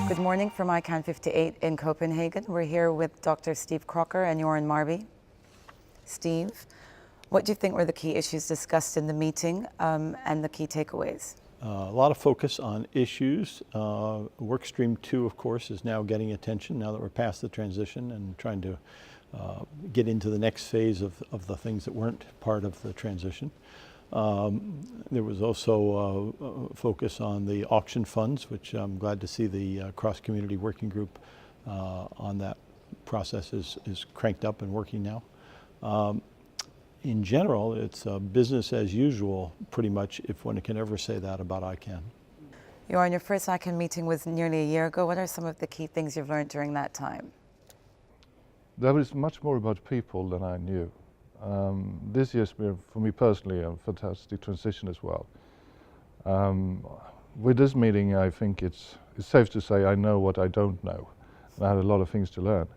Good morning from ICANN58 in Copenhagen. We're here with Dr. Steve Crocker and Göran Marby. Steve, what do you think were the key issues discussed in the meeting and the key takeaways? A lot of focus on issues. Work stream 2, of course, is now getting attention now that we're past the transition and trying to get into the next phase of the things that weren't part of the transition. There was also focus on the auction funds, which I'm glad to see the cross-community working group on that process is cranked up and working now. In general, it's business as usual, pretty much, if one can ever say that about ICANN. Göran, your first ICANN meeting was nearly a year ago. What are some of the key things you've learned during that time? There was much more about people than I knew. This year's been, for me personally, a fantastic transition as well. With this meeting, I think it's safe to say I know what I don't know. And I had a lot of things to learn.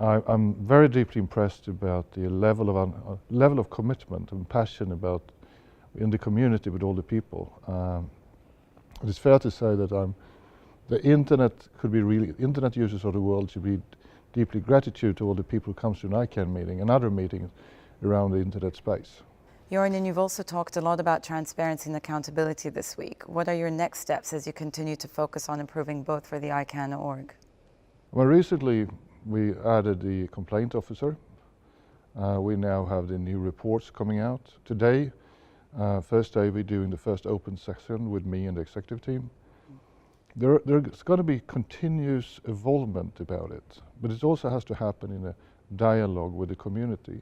I'm very deeply impressed about the level of commitment and passion in the community with all the people. It's fair to say that the internet internet users of the world should be deeply gratitude to all the people who come to an ICANN meeting and other meetings around the internet space. Göran, and you've also talked a lot about transparency and accountability this week. What are your next steps as you continue to focus on improving both for the ICANN org? Well, recently we added the complaint officer. We now have the new reports coming out. Today, first day, we're doing the first open session with me and the executive team. There's going to be continuous involvement about it, but it also has to happen in a dialogue with the community.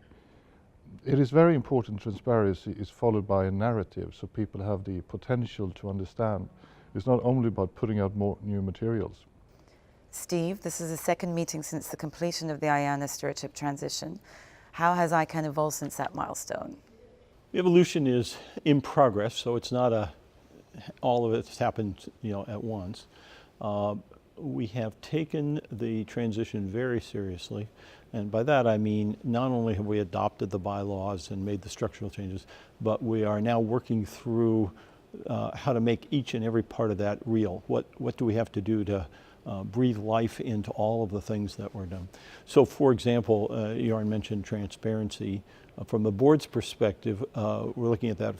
It is very important transparency is followed by a narrative so people have the potential to understand. It's not only about putting out more new materials. Steve, this is the second meeting since the completion of the IANA stewardship transition. How has ICANN evolved since that milestone? The evolution is in progress, so it's not all of it's happened, at once. We have taken the transition very seriously, and by that I mean not only have we adopted the bylaws and made the structural changes, but we are now working through how to make each and every part of that real. What do we have to do to breathe life into all of the things that were done? So, for example, Göran mentioned transparency. From the board's perspective, we're looking at that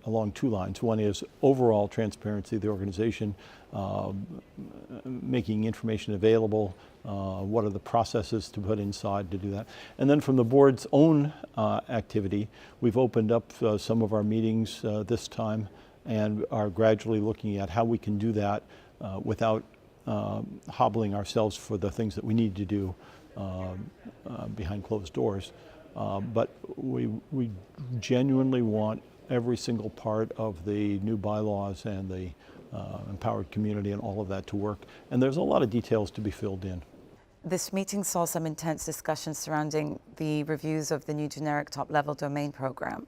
along two lines. One is overall transparency of the organization, making information available, what are the processes to put inside to do that. And then from the board's own activity, we've opened up some of our meetings this time and are gradually looking at how we can do that without hobbling ourselves for the things that we need to do behind closed doors. But we genuinely want every single part of the new bylaws and the empowered community and all of that to work. And there's a lot of details to be filled in. This meeting saw some intense discussions surrounding the reviews of the new generic top-level domain program.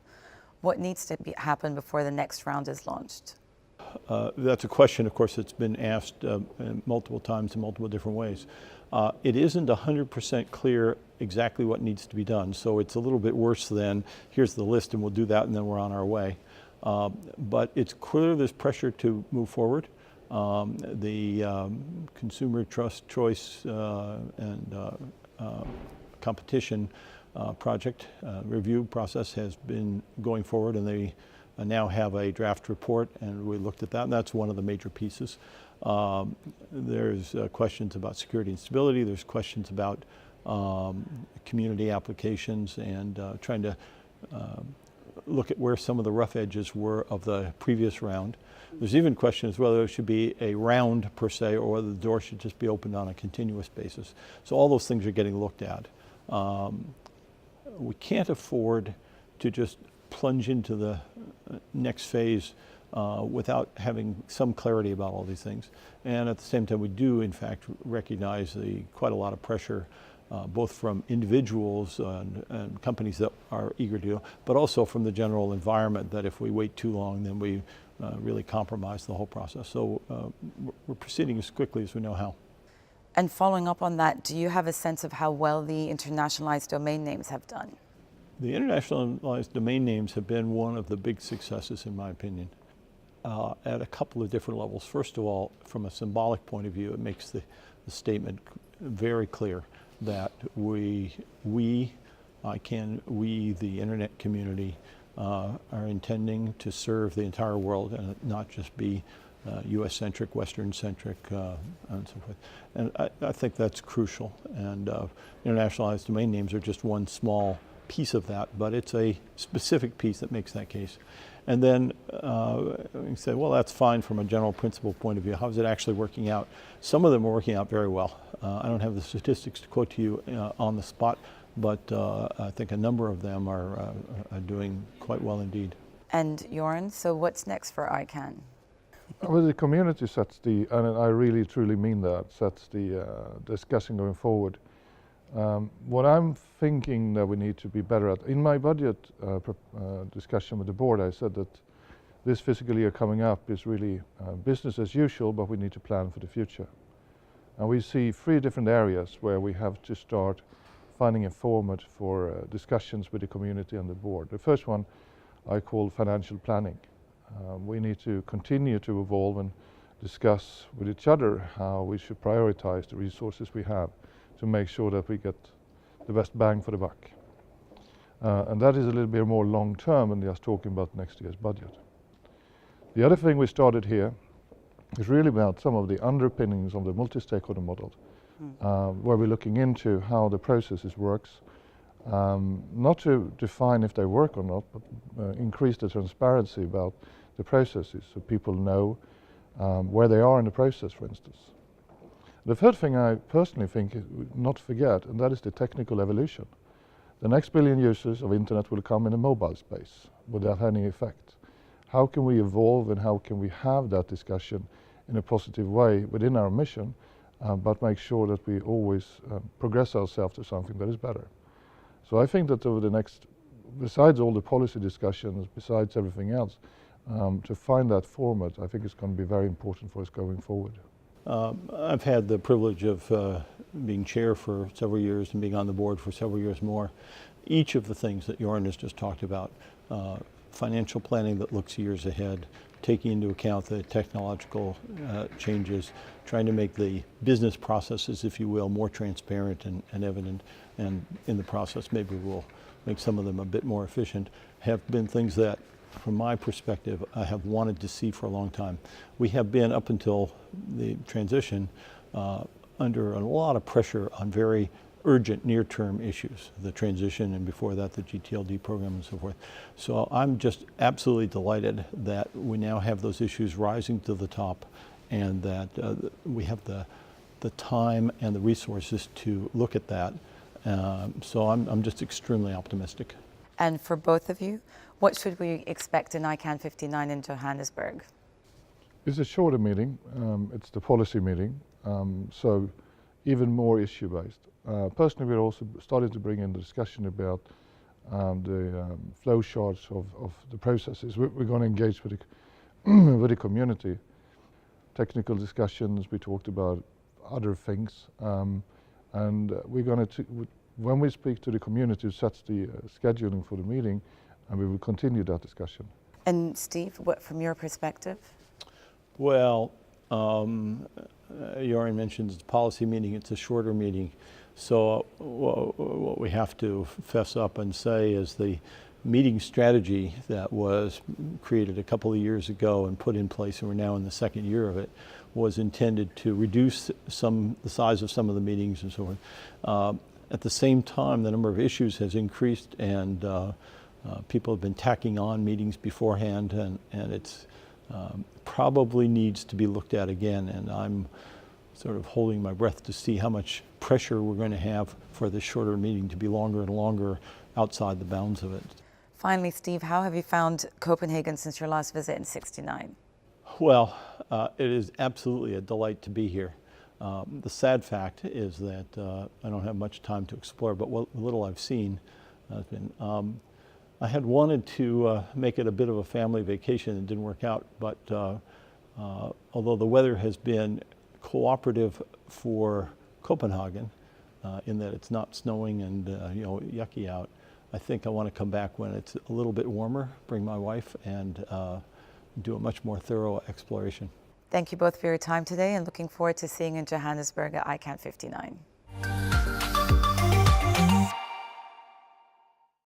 What needs to happen before the next round is launched? That's a question, of course, that's been asked multiple times in multiple different ways. It isn't 100% clear exactly what needs to be done, so it's a little bit worse than here's the list and we'll do that and then we're on our way. But it's clear there's pressure to move forward. The consumer trust, choice, and competition project review process has been going forward, and they now have a draft report, and we looked at that, and that's one of the major pieces. There's questions about security and stability. There's questions about community applications and trying to look at where some of the rough edges were of the previous round. There's even questions whether there should be a round per se or whether the door should just be opened on a continuous basis. So all those things are getting looked at. We can't afford to just plunge into the next phase without having some clarity about all these things. And at the same time, we do in fact recognize quite a lot of pressure both from individuals and companies that are eager to do, but also from the general environment that if we wait too long, then we really compromise the whole process. So we're proceeding as quickly as we know how. And following up on that, do you have a sense of how well the internationalized domain names have done? The internationalized domain names have been one of the big successes, in my opinion. at a couple of different levels. First of all, from a symbolic point of view, it makes the statement very clear that we, the internet community, are intending to serve the entire world and not just be US-centric, Western-centric, and so forth. And I think that's crucial. And internationalized domain names are just one small piece of that, but it's a specific piece that makes that case. And then you say, well, that's fine from a general principle point of view. How is it actually working out? Some of them are working out very well. I don't have the statistics to quote to you on the spot, but I think a number of them are doing quite well indeed. And Göran, so what's next for ICANN? Well, the community sets the, and I really truly mean that, sets the discussion going forward. What I'm thinking that we need to be better at, in my budget discussion with the board, I said that this fiscal year coming up is really business as usual, but we need to plan for the future. And we see 3 different areas where we have to start finding a format for discussions with the community and the board. The first one I call financial planning. We need to continue to evolve and discuss with each other how we should prioritize the resources we have to make sure that we get the best bang for the buck. And that is a little bit more long term than just talking about next year's budget. The other thing we started here is really about some of the underpinnings of the multi-stakeholder model, where we're looking into how the processes works, not to define if they work or not, but increase the transparency about the processes so people know where they are in the process, for instance. The third thing I personally think is not to forget, and that is the technical evolution. The next billion users of internet will come in a mobile space. Will that have any effect? How can we evolve and how can we have that discussion in a positive way within our mission, but make sure that we always progress ourselves to something that is better. So I think that over the next, besides all the policy discussions, besides everything else, to find that format, I think it's going to be very important for us going forward. I've had the privilege of being chair for several years and being on the board for several years more. Each of the things that Göran has just talked about, financial planning that looks years ahead, taking into account the technological changes, trying to make the business processes, if you will, more transparent and evident, and in the process maybe we'll make some of them a bit more efficient, have been things that, from my perspective, I have wanted to see for a long time. We have been, up until the transition, under a lot of pressure on very urgent near-term issues, the transition and before that the GTLD program and so forth. So I'm just absolutely delighted that we now have those issues rising to the top and that we have the time and the resources to look at that. So I'm just extremely optimistic. And for both of you, what should we expect in ICANN59 in Johannesburg? It's a shorter meeting. It's the policy meeting, so even more issue-based. Personally, we're also starting to bring in the discussion about the flow charts of the processes. We're going to engage with with the community. Technical discussions, we talked about other things, and we're going to, when we speak to the community, sets the scheduling for the meeting, and we will continue that discussion. And Steve, what from your perspective? Well, Göran mentioned it's a policy meeting, it's a shorter meeting. So what we have to fess up and say is the meeting strategy that was created a couple of years ago and put in place, and we're now in the second year of it, was intended to reduce the size of some of the meetings and so on. At the same time, the number of issues has increased, and people have been tacking on meetings beforehand, and it's probably needs to be looked at again, and I'm sort of holding my breath to see how much pressure we're going to have for this shorter meeting to be longer and longer outside the bounds of it. Finally, Steve, how have you found Copenhagen since your last visit in '69? Well, it is absolutely a delight to be here. The sad fact is that I don't have much time to explore, but what little I've seen has been, I had wanted to make it a bit of a family vacation. It didn't work out, but although the weather has been cooperative for Copenhagen, in that it's not snowing and yucky out, I think I want to come back when it's a little bit warmer, bring my wife, and do a much more thorough exploration. Thank you both for your time today and looking forward to seeing you in Johannesburg at ICANN59.